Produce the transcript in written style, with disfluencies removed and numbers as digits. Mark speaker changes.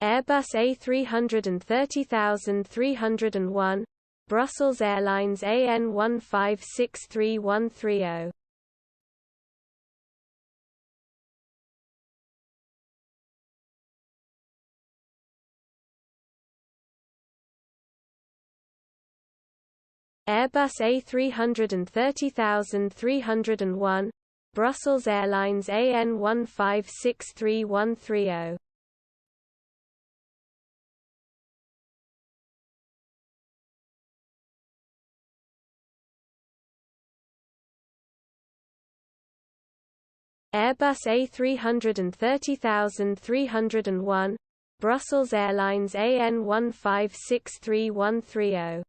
Speaker 1: Airbus A330-301, Brussels Airlines AN1563130. Airbus A330-301, Brussels Airlines AN1563130. Airbus A330-301, Brussels Airlines AN1563130.